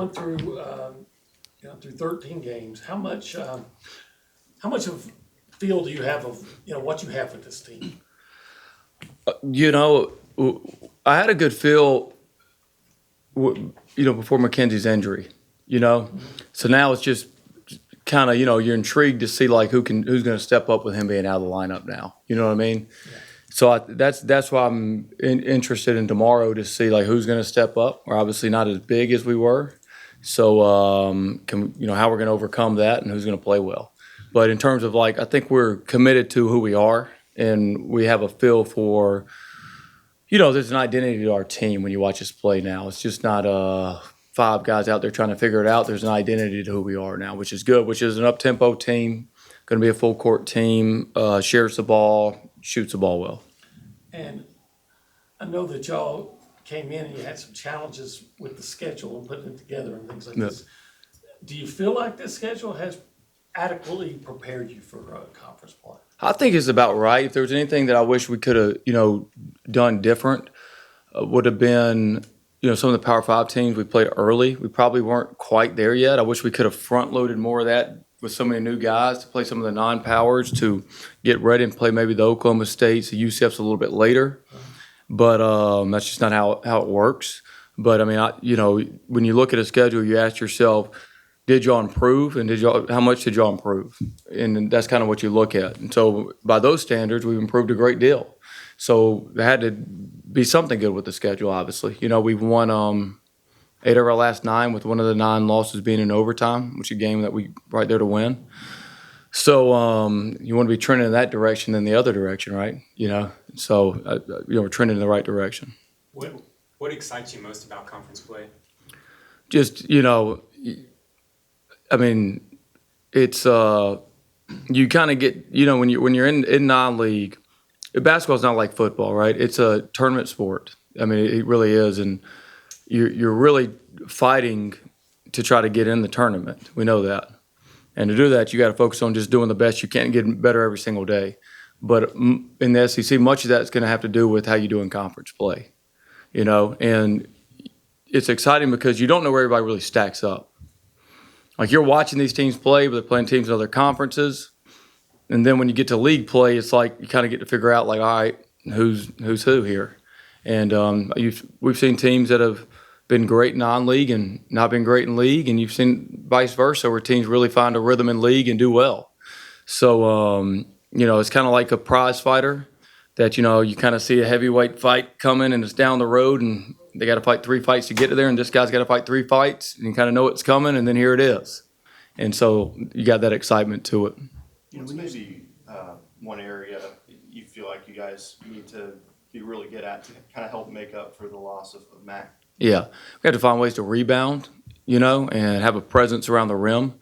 going through, through 13 games, how much of feel do you have of, what you have with this team? You know, I had a good feel, before Mackenzie's injury. So now it's just kind of, you're intrigued to see like who's going to step up with him being out of the lineup now. You know what I mean? Yeah. So that's why I'm interested in tomorrow to see like who's going to step up. We're obviously not as big as we were, so how we're going to overcome that and who's going to play well. But in terms of like, I think we're committed to who we are, and we have a feel for. There's an identity to our team when you watch us play now. It's just not five guys out there trying to figure it out. There's an identity to who we are now, which is good, which is an up-tempo team, going to be a full-court team, shares the ball, shoots the ball well. And I know that y'all came in and you had some challenges with the schedule and putting it together and things like this. Do you feel like this schedule has adequately prepared you for conference play? I think it's about right. If there was anything that I wish we could have, done different, would have been, some of the Power 5 teams we played early. We probably weren't quite there yet. I wish we could have front-loaded more of that with so many new guys to play some of the non-powers to get ready and play maybe the Oklahoma States, the UCFs a little bit later. But that's just not how it works. But, I mean, when you look at a schedule, you ask yourself, did y'all improve, and how much did y'all improve? And that's kind of what you look at. And so by those standards, we've improved a great deal. So there had to be something good with the schedule, obviously. We've won 8 of our last 9, with one of the 9 losses being in overtime, which is a game that we right there to win. So you want to be trending in that direction than the other direction, right? So we're trending in the right direction. What excites you most about conference play? Just I mean, it's you kind of get when you're in non-league, basketball's not like football, right? It's a tournament sport. I mean, it really is, and you're really fighting to try to get in the tournament. We know that, and to do that, you got to focus on just doing the best you can and getting better every single day. But in the SEC, much of that is going to have to do with how you do in conference play, and it's exciting because you don't know where everybody really stacks up. Like you're watching these teams play, but they're playing teams in other conferences. And then when you get to league play, it's like you kind of get to figure out, like, all right, who's who here. And we've seen teams that have been great in non-league and not been great in league, and you've seen vice versa, where teams really find a rhythm in league and do well. So, it's kind of like a prize fighter that, you kind of see a heavyweight fight coming and it's down the road, and they got to fight 3 fights to get to there, and this guy's got to fight 3 fights, and you kind of know it's coming, and then here it is. And so you got that excitement to it. What's maybe one area you feel like you guys need to be really good at to kind of help make up for the loss of Mac? Yeah. We have to find ways to rebound, and have a presence around the rim.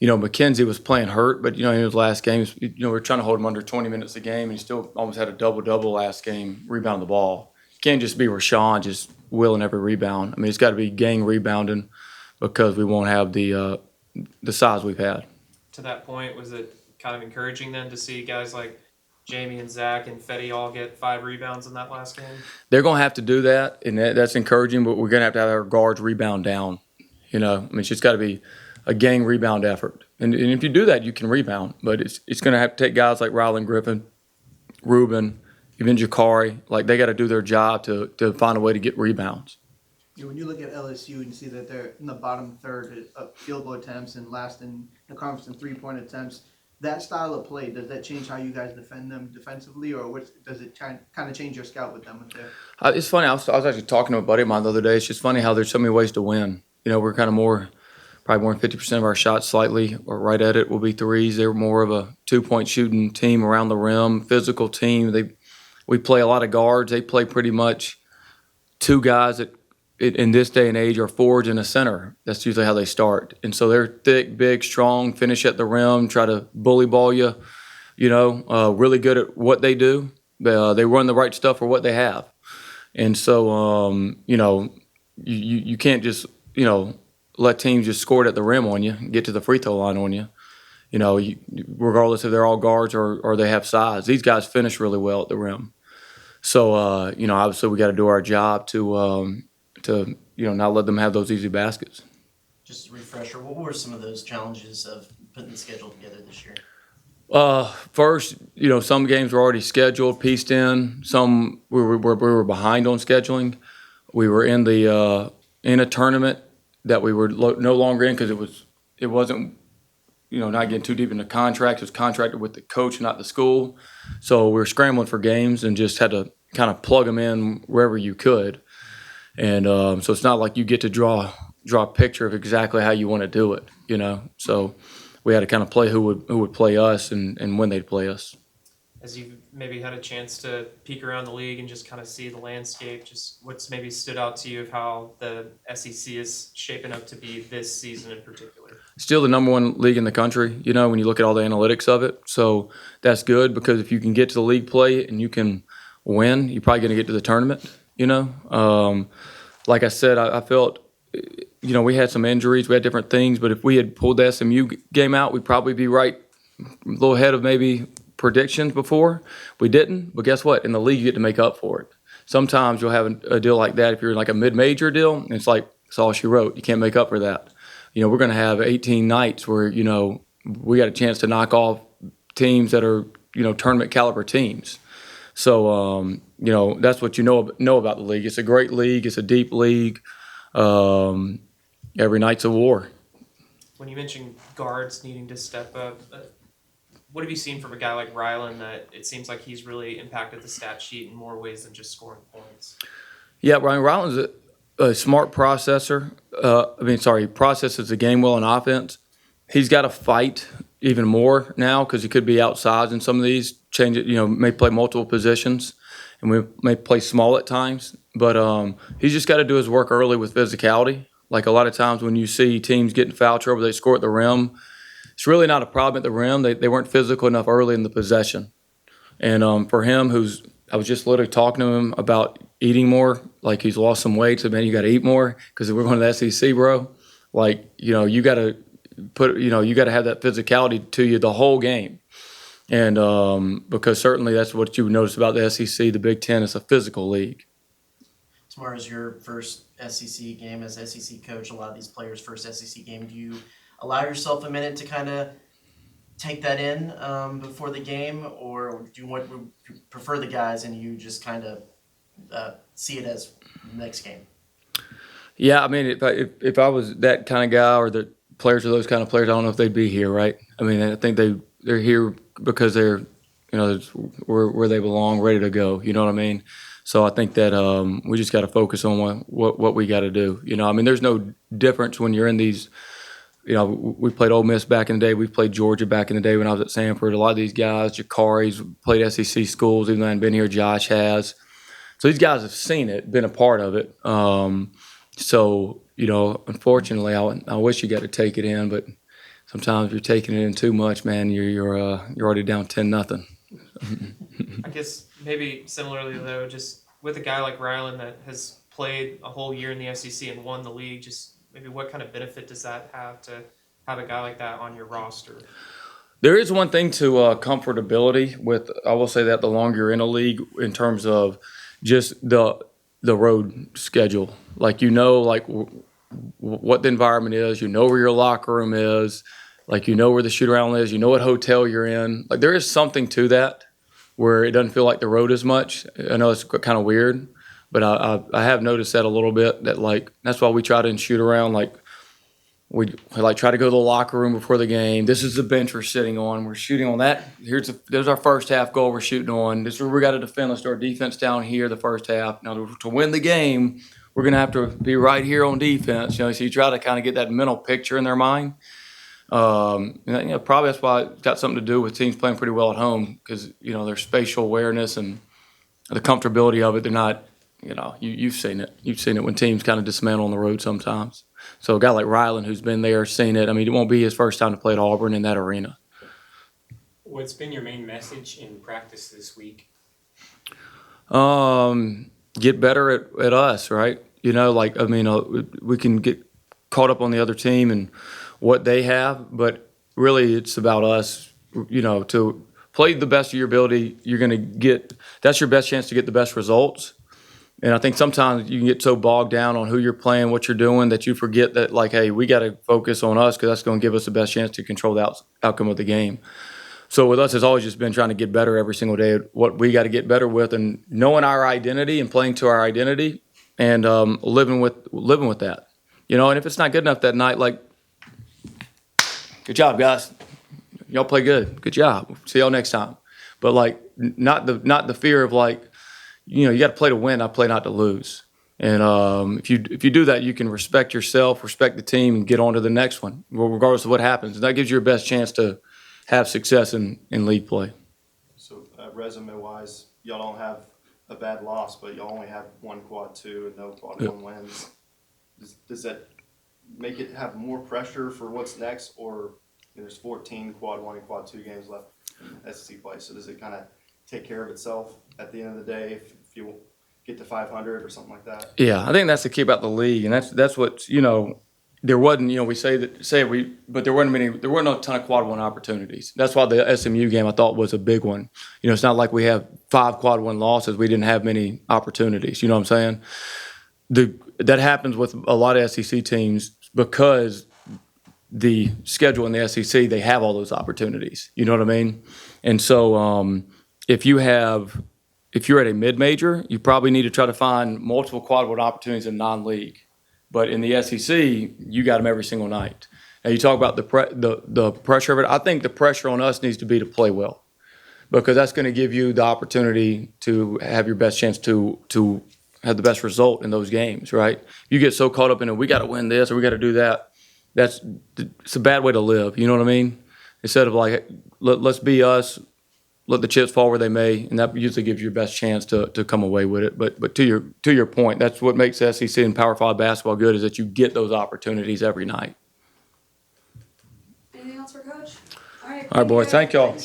Mackenzie was playing hurt, but, in his last games, we were trying to hold him under 20 minutes a game, and he still almost had a double-double last game, rebounding the ball. You can't just be Rashawn just willing every rebound. I mean, it's got to be gang rebounding, because we won't have the size we've had. To that point, was it kind of encouraging then to see guys like Jamie and Zach and Fetty all get 5 rebounds in that last game? They're going to have to do that, and that's encouraging, but we're going to have our guards rebound down. I mean, it's just got to be a gang rebound effort. And if you do that, you can rebound, but it's going to have to take guys like Rylan Griffin, Ruben, even Jakari. Like, they got to do their job to find a way to get rebounds. When you look at LSU and you see that they're in the bottom third of field goal attempts and last in the conference in 3-point attempts, that style of play, does that change how you guys defend them defensively, or does it kind of change your scout with them? It's funny. I was actually talking to a buddy of mine the other day. It's just funny how there's so many ways to win. We're kind of probably more than 50% of our shots slightly or right at it will be threes. They're more of a 2-point shooting team around the rim, physical team. We play a lot of guards. They play pretty much 2 guys that in this day and age are forwards and a center. That's usually how they start. And so they're thick, big, strong, finish at the rim, try to bully ball you, really good at what they do. They run the right stuff for what they have. And so, you can't just, let teams just score it at the rim on you, get to the free throw line on you. Regardless if they're all guards or they have size. These guys finish really well at the rim. So, obviously we got to do our job to not let them have those easy baskets. just a refresher, what were some of those challenges of putting the schedule together this year? First, some games were already scheduled, pieced in. Some we were behind on scheduling. We were in in a tournament that we were no longer in because it wasn't not getting too deep into contracts. It was contracted with the coach, not the school. So we were scrambling for games and just had to kind of plug them in wherever you could. And so it's not like you get to draw a picture of exactly how you want to do it, So we had to kind of play who would play us and when they'd play us. As you've maybe had a chance to peek around the league and just kind of see the landscape, just what's maybe stood out to you of how the SEC is shaping up to be this season in particular? Still the number one league in the country, when you look at all the analytics of it. So that's good because if you can get to the league play and you can win, you're probably going to get to the tournament, Like I said, I felt, we had some injuries, we had different things, but if we had pulled the SMU game out, we'd probably be right a little ahead of maybe predictions before. We didn't, but guess what? In the league, you get to make up for it. Sometimes you'll have a deal like that if you're in like a mid-major deal, and it's like, it's all she wrote. You can't make up for that. We're going to have 18 nights where, we got a chance to knock off teams that are, tournament caliber teams. So, that's what know about the league. It's a great league. It's a deep league. Every night's a war. When you mentioned guards needing to step up, what have you seen from a guy like Rylan that it seems like he's really impacted the stat sheet in more ways than just scoring points? Yeah, Ryan Ryland's a smart processor. He processes the game well on offense. He's got to fight even more now because he could be outsized in some of these. Change it, may play multiple positions, and we may play small at times. But he's just got to do his work early with physicality. Like a lot of times when you see teams getting foul trouble, they score at the rim. It's really not a problem at the rim. They weren't physical enough early in the possession. And for him, I was just literally talking to him about eating more. Like he's lost some weight, so man, you got to eat more because we're going to the SEC, bro. Like you got to you got to have that physicality to you the whole game. And because certainly that's what you would notice about the SEC, the Big Ten is a physical league. Tomorrow's your first SEC game as SEC coach. A lot of these players' first SEC game. Do you allow yourself a minute to kind of take that in before the game, or do you prefer the guys and you just kind of see it as the next game? Yeah, if I was that kind of guy, or the players are those kind of players, I don't know if they'd be here, right? I think they're here because they're where they belong, ready to go. You know what I mean? So I think that we just got to focus on what we got to do. There's no difference when you're in these. We played Ole Miss back in the day. We played Georgia back in the day when I was at Sanford. A lot of these guys, Jakari's played SEC schools, even though I hadn't been here. Josh has. So these guys have seen it, been a part of it. Unfortunately, I wish you got to take it in, but sometimes if you're taking it in too much, man, you're already down 10-0. I guess maybe similarly though, just with a guy like Rylan that has played a whole year in the SEC and won the league, just maybe what kind of benefit does that have to have a guy like that on your roster? There is one thing to comfortability with. I will say that the longer you're in a league, in terms of just the road schedule, like what the environment is, where your locker room is, where the shoot around is, what hotel you're in. Like there is something to that where it doesn't feel like the road as much. I know it's kind of weird, but I have noticed that a little bit. That that's why we try to shoot around. We try to go to the locker room before the game. This is the bench we're sitting on. We're shooting on that. There's our first half goal we're shooting on. This is where we got to defend. Let's do our defense down here the first half. Now to win the game, we're gonna have to be right here on defense. So you try to kind of get that mental picture in their mind. Probably that's why it's got something to do with teams playing pretty well at home because their spatial awareness and the comfortability of it. They're not. You've seen it. You've seen it when teams kind of dismantle on the road sometimes. So a guy like Rylan, who's been there, seen it. It won't be his first time to play at Auburn in that arena. What's been your main message in practice this week? Get better at us, right? We can get caught up on the other team and what they have, but really it's about us, to play the best of your ability. You're going to that's your best chance to get the best results. And I think sometimes you can get so bogged down on who you're playing, what you're doing, that you forget that, like, hey, we got to focus on us because that's going to give us the best chance to control the outcome of the game. So with us, it's always just been trying to get better every single day at what we got to get better with, and knowing our identity and playing to our identity, and living with that. And if it's not good enough that night, like, good job, guys. Y'all play good. Good job. See y'all next time. But like, not the fear of like, you got to play to win, not play not to lose. And if you do that, you can respect yourself, respect the team, and get on to the next one, regardless of what happens. And that gives you your best chance to have success in league play. So resume-wise, y'all don't have a bad loss, but y'all only have one quad 2 and no quad 1 wins. Does that make it have more pressure for what's next, or there's 14 quad 1 and quad 2 games left in SEC play? So does it kind of take care of itself at the end of the day if you get to 500 or something like that? Yeah, I think that's the key about the league, and that's what there wasn't. But there weren't no ton of quad 1 opportunities. That's why the SMU game I thought was a big one. It's not like we have 5 quad 1 losses. We didn't have many opportunities. You know what I'm saying? That happens with a lot of SEC teams because the schedule in the SEC, they have all those opportunities. You know what I mean? And so if you're at a mid-major, you probably need to try to find multiple quad 1 opportunities in non-league. But in the SEC, you got them every single night. Now you talk about the pressure of it. I think the pressure on us needs to be to play well, because that's going to give you the opportunity to have your best chance to have the best result in those games, right? You get so caught up in it, we got to win this or we got to do that. It's a bad way to live. You know what I mean? Instead of like, let's be us, let the chips fall where they may, and that usually gives you your best chance to come away with it. But to your point, that's what makes SEC and Power 5 basketball good, is that you get those opportunities every night. Anything else for Coach? All right, All right, boys. Thank y'all.